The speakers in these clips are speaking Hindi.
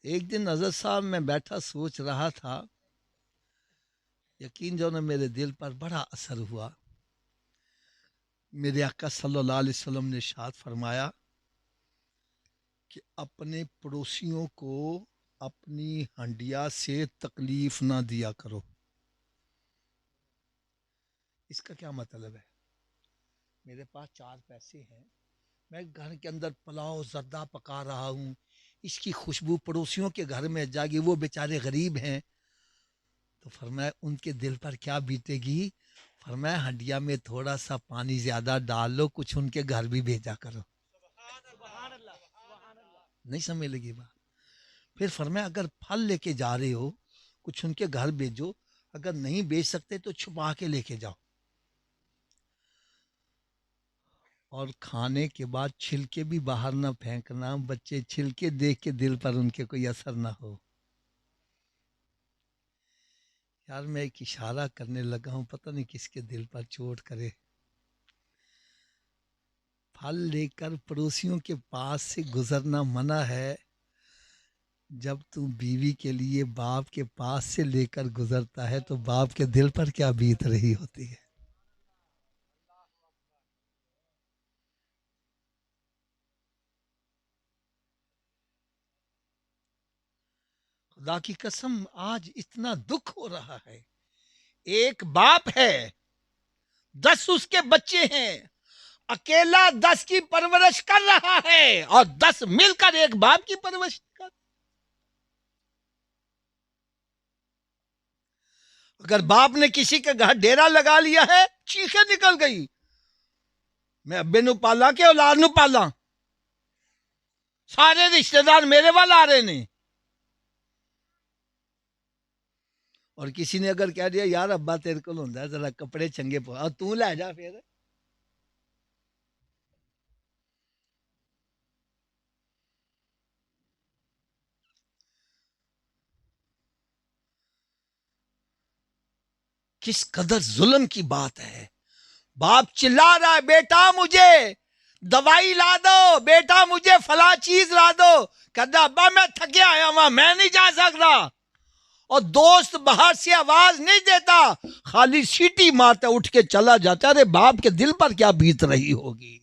एक दिन हज़रत साहब मैं बैठा सोच रहा था, यकीन जानो मेरे दिल पर बड़ा असर हुआ। मेरे आका सल्लल्लाहु अलैहि वसल्लम ने इरशाद फरमाया कि अपने पड़ोसियों को अपनी हंडिया से तकलीफ ना दिया करो। इसका क्या मतलब है? मेरे पास 4 पैसे हैं, मैं घर के अंदर पुलाव ज़र्दा पका रहा हूँ, इसकी खुशबू पड़ोसियों के घर में जाएगी, वो बेचारे गरीब हैं, तो फरमाया उनके दिल पर क्या बीतेगी। फरमाया हंडिया में थोड़ा सा पानी ज्यादा डाल लो, कुछ उनके घर भी भेजा करो। नहीं समझ लगी बात? फिर फरमाया अगर फल लेके जा रहे हो, कुछ उनके घर भेजो, अगर नहीं बेच सकते तो छुपा के लेके जाओ, और खाने के बाद छिलके भी बाहर ना फेंकना, बच्चे छिलके देख के दिल पर उनके कोई असर ना हो। यार मैं एक इशारा करने लगा हूं, पता नहीं किसके दिल पर चोट करे। फल लेकर पड़ोसियों के पास से गुजरना मना है, जब तू बीवी के लिए बाप के पास से लेकर गुजरता है तो बाप के दिल पर क्या बीत रही होती है। खुदा की कसम आज इतना दुख हो रहा है। एक बाप है, 10 उसके बच्चे हैं, अकेला 10 की परवरिश कर रहा है, और 10 मिलकर एक बाप की परवरिश कर। अगर बाप ने किसी के घर डेरा लगा लिया है, चीखें निकल गई, मैं अब्बे नु पाला के औलाद नु पाला, सारे रिश्तेदार मेरे वाल आ रहे ने। और किसी ने अगर कह दिया यार अब्बा तेरे को होंदा जरा कपड़े चंगे पा, तू लै जा, फिर किस कदर जुल्म की बात है। बाप चिल्ला रहा है बेटा मुझे दवाई ला दो, बेटा मुझे फला चीज ला दो, कहता अब्बा मैं थके आया वहां, मैं नहीं जा सकता। और दोस्त बाहर से आवाज नहीं देता, खाली सीटी मारता उठ के चला जाता। अरे बाप के दिल पर क्या बीत रही होगी।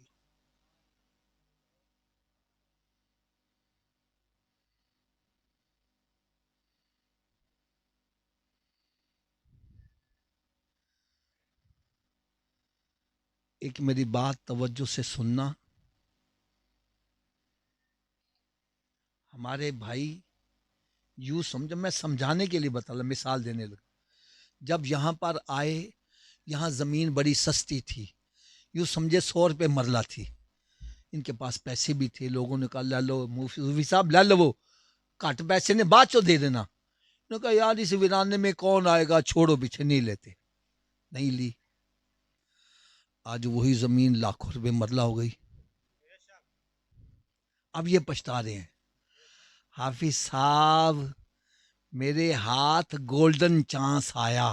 एक मेरी बात तवज्जो से सुनना। हमारे भाई, यूं समझो, मैं समझाने के लिए बता रहा, मिसाल देने लगा। जब यहाँ पर आए, यहाँ ज़मीन बड़ी सस्ती थी, यूं समझे 100 रुपये मरला थी। इनके पास पैसे भी थे, लोगों ने कहा ले लो मूफी साहब ले लो, वो घट पैसे ने बाद चो दे देना। उन्होंने कहा यार इस वीराने में कौन आएगा, छोड़ो पीछे, नहीं लेते। नहीं ली। आज वही ज़मीन लाखों रुपए मरला हो गई। अब ये पछता रहे हैं। हाफिज साहब मेरे हाथ गोल्डन चांस आया,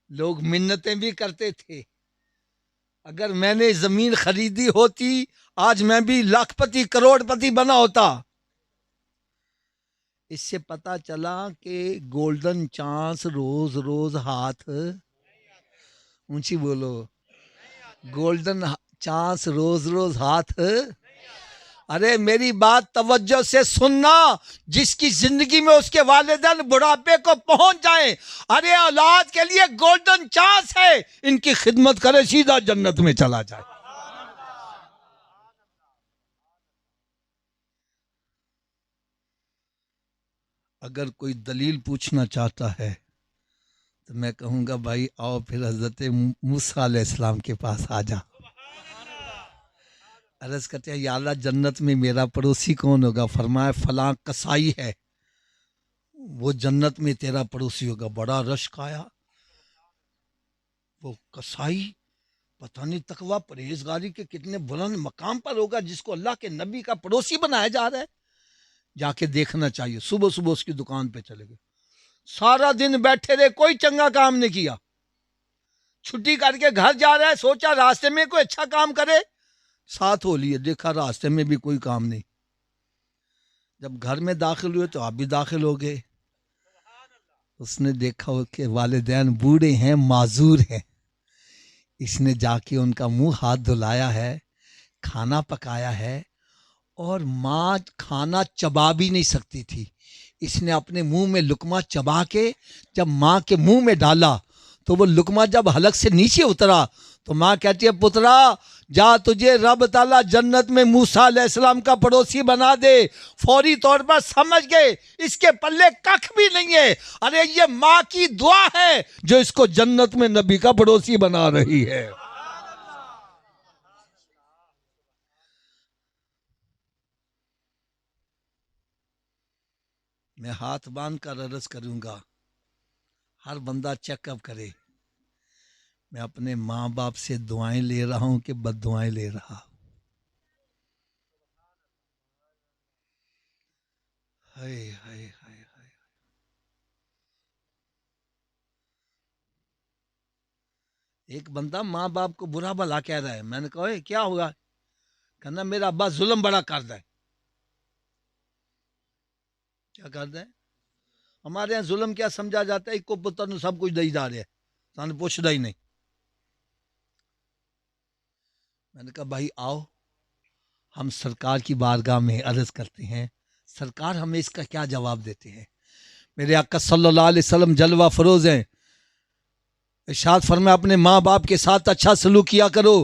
लोग मिन्नतें भी करते थे, अगर मैंने जमीन खरीदी होती आज मैं भी लाखपति करोड़पति बना होता। इससे पता चला कि गोल्डन चांस रोज रोज हाथ, ऊंची बोलो, गोल्डन चांस रोज रोज हाथ। अरे मेरी बात तवज्जो से सुनना, जिसकी जिंदगी में उसके वालिदैन बुढ़ापे को पहुंच जाए, अरे औलाद के लिए गोल्डन चांस है, इनकी खिदमत करे सीधा जन्नत में चला जाए। अगर कोई दलील पूछना चाहता है तो मैं कहूंगा भाई आओ फिर हजरत मूसा अलैहिस्सलाम के पास आ जा। अर्ज करते हैं या अल्लाह जन्नत में मेरा पड़ोसी कौन होगा? फरमाया फला कसाई है, वो जन्नत में तेरा पड़ोसी होगा। बड़ा रश्क आया। वो कसाई पता नहीं तकवा परहेजगारी के कितने बुलंद मकाम पर होगा, जिसको अल्लाह के नबी का पड़ोसी बनाया जा रहा है। जाके देखना चाहिए। सुबह सुबह उसकी दुकान पे चले गए, सारा दिन बैठे रहे, कोई चंगा काम नहीं किया। छुट्टी करके घर जा रहा है, सोचा रास्ते में कोई अच्छा काम करे, साथ हो लिए, देखा रास्ते में भी कोई काम नहीं। जब घर में दाखिल हुए तो आप भी दाखिल हो गए। उसने देखा हो कि वालिदैन बूढ़े हैं, माजूर हैं। इसने जाके उनका मुंह हाथ धुलाया है, खाना पकाया है, और माँ खाना चबा भी नहीं सकती थी। इसने अपने मुंह में लुकमा चबा के जब माँ के मुंह में डाला तो वो लुकमा जब हलक से नीचे उतरा तो माँ कहती है, पुत्रा जा, तुझे रब ताला जन्नत में मूसा अलैहिस्सलाम का पड़ोसी बना दे। फौरी तौर पर समझ गए इसके पल्ले कख भी नहीं है। अरे ये माँ की दुआ है जो इसको जन्नत में नबी का पड़ोसी बना रही है। मैं हाथ बांध कर अर्ज करूंगा, हर बंदा चेकअप करे, मैं अपने माँ बाप से दुआएं ले रहा हूं कि बद्दुआएं ले रहा। हाय हाय हाय हाय। एक बंदा माँ बाप को बुरा भला कह रहा है। मैंने कहा, "ओए, क्या होगा?" कहना, मेरा अब्बा जुल्म बड़ा करता है। क्या करता है? हमारे यहाँ जुल्म क्या समझा जाता है? इको पुत्र सब कुछ दई जा रहे हैं, सानू पुछदा ही नहीं। मैंने कहा, भाई आओ, हम सरकार की बारगाह में अर्ज करते हैं, सरकार हमें इसका क्या जवाब देते हैं। मेरे आका सल्लल्लाहु अलैहि वसल्लम जलवा फरोज हैं। इरशाद फरमाया, अपने माँ बाप के साथ अच्छा सलूक किया करो।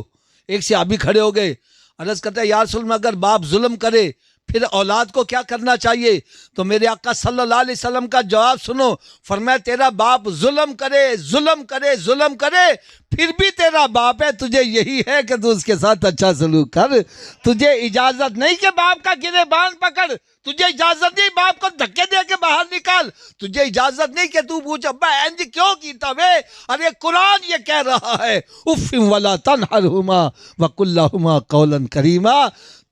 एक से अभी खड़े हो गए, अर्ज करते हैं, या रसूल अल्लाह, अगर बाप जुल्म करे फिर औलाद को क्या करना चाहिए? तो मेरे आका सल्लल्लाहु अलैहि वसल्लम का जवाब सुनो। फरमाया, तेरा बाप जुल्म करे, जुल्म करे, जुल्म करे, फिर भी तेरा बाप है, तुझे यही है कि तू उसके साथ अच्छा सलूक कर। तुझे इजाजत नहीं कि बाप का गिरेबान पकड़, तुझे इजाजत नहीं बाप को धक्के दे के बाहर निकाल, तुझे इजाजत नहीं कि तू पूछ अब्बा इंज क्यों कीता वे। अरे कुरान ये कह रहा है, उफ़ वला तनहरहुमा वकुल्लहुमा कौलन करीमा।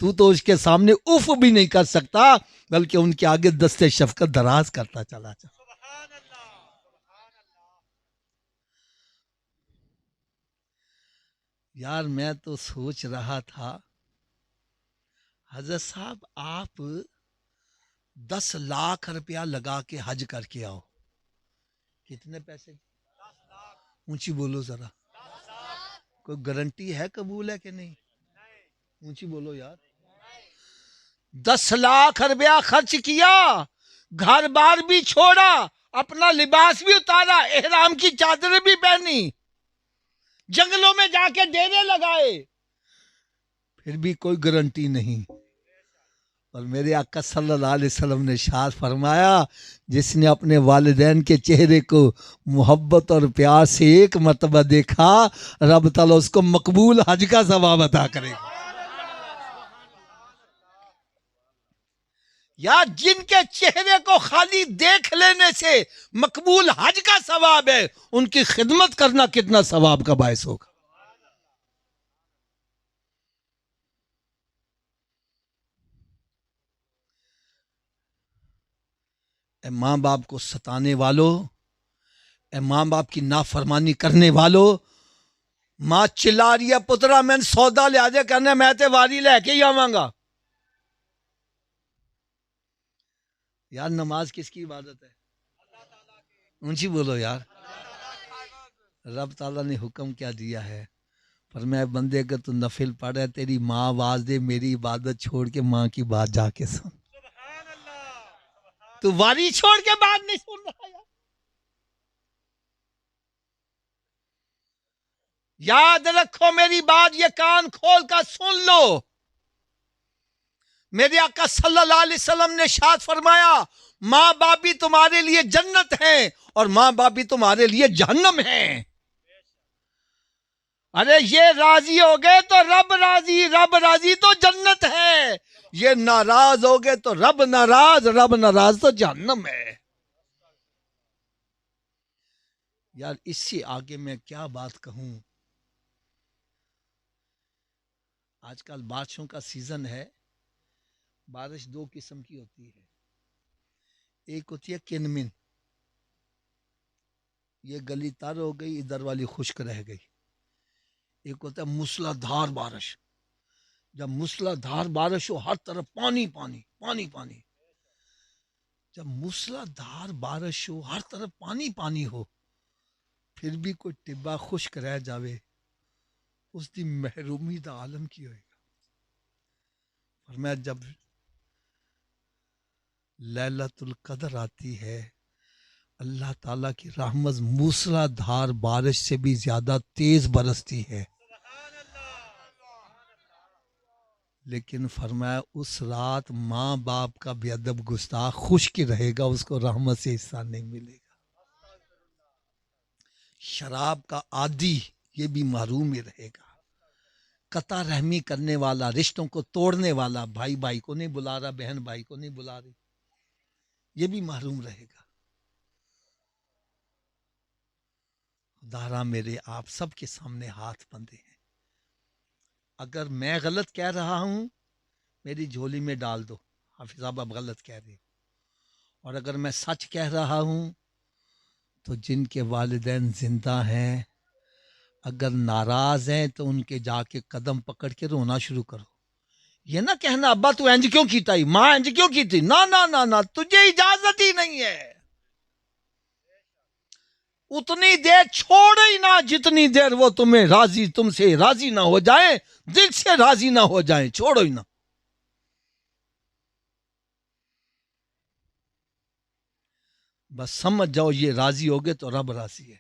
तू तो उसके सामने उफ भी नहीं कर सकता, बल्कि उनके आगे दस्ते शफकत दराज करता चला जा। यार मैं तो सोच रहा था, हजरत साहब आप 10 लाख रुपया लगा के हज करके आओ, कितने पैसे? ऊंची बोलो जरा, कोई गारंटी है कबूल है कि नहीं? ऊंची बोलो यार। 10 लाख रुपया खर्च किया, घर बार भी छोड़ा, अपना लिबास भी उतारा, एहराम की चादर भी पहनी, जंगलों में जाके डेरे लगाए, फिर भी कोई गारंटी नहीं। और मेरे आका सल्लल्लाहु अलैहि वसल्लम ने इरशाद फरमाया, जिसने अपने वालिदैन के चेहरे को मोहब्बत और प्यार से एक मर्तबा देखा, रब ताला उसको मकबूल हज का सवाब अता करेगा। या जिनके चेहरे को खाली देख लेने से मकबूल हज का सवाब है, उनकी खिदमत करना कितना सवाब का बायस होगा। माँ बाप को सताने वालों, माँ बाप की नाफरमानी करने वालों, माँ चिल्ला रही है, पुत्रा मैं सौदा लिया दे, कहने मैं ते वारी लैके ही आवांगा। यार नमाज किसकी इबादत है? ऊंची बोलो यार। रब ताला ने हुक्म क्या दिया है? पर मैं बंदे अगर तू नफिल पढ़ है, तेरी माँ आवाज दे, मेरी इबादत छोड़ के माँ की बात जाके सुन। तू वारी छोड़ के बात नहीं सुन रहा यार। याद रखो मेरी बात, ये कान खोल कर सुन लो। मेरे आका सल्लल्लाहु अलैहि वसल्लम ने इरशाद फरमाया, माँ बाप भी तुम्हारे लिए जन्नत है और माँ बाप भी तुम्हारे लिए जहन्नम है। अरे ये राजी हो गए तो रब राजी, रब राजी तो जन्नत है। ये नाराज हो गए तो रब नाराज, रब नाराज तो जहन्नम है। यार इससे आगे मैं क्या बात कहूं। आजकल बारिशों का सीजन है। बारिश दो किस्म की होती है, एक होती है किनमिन, ये गली तर हो गई, इधर वाली खुश्क रह गई। एक होता है मूसलाधार बारिश, जब मूसलाधार बारिश हो, हर तरफ पानी पानी पानी पानी, जब मूसलाधार बारिश हो, हर तरफ पानी पानी हो, फिर भी कोई टिब्बा खुश्क रह जावे, उसकी महरूमी का आलम की होएगा। और मैं जब लैलतुल कदर आती है, अल्लाह ताला की रहमत मूसलाधार बारिश से भी ज्यादा तेज बरसती है, लेकिन फरमाया उस रात माँ बाप का बेअदब गुस्ताख खुश्क रहेगा, उसको रहमत से हिस्सा नहीं मिलेगा। शराब का आदी ये भी महरूम ही रहेगा। कता रहमी करने वाला, रिश्तों को तोड़ने वाला, भाई भाई को नहीं बुला रहा, बहन भाई को नहीं बुला रही, ये भी महरूम रहेगा। खुदारा मेरे आप सबके सामने हाथ बंधे हैं, अगर मैं गलत कह रहा हूं मेरी झोली में डाल दो, हाफिज साहब आप गलत कह रहे हो, और अगर मैं सच कह रहा हूं तो जिनके वालिदैन जिंदा हैं अगर नाराज हैं तो उनके जाके कदम पकड़ के रोना शुरू करो। ये ना कहना अब्बा तू इंज क्यों कीता ही, माँ इंज क्यों की थी, ना ना ना ना, तुझे इजाजत ही नहीं है। उतनी देर छोड़ ही ना जितनी देर वो तुम्हें राजी, तुमसे राजी ना हो जाए, दिल से राजी ना हो जाए, छोड़ो ही ना। बस समझ जाओ ये राजी हो गए तो रब राजी है।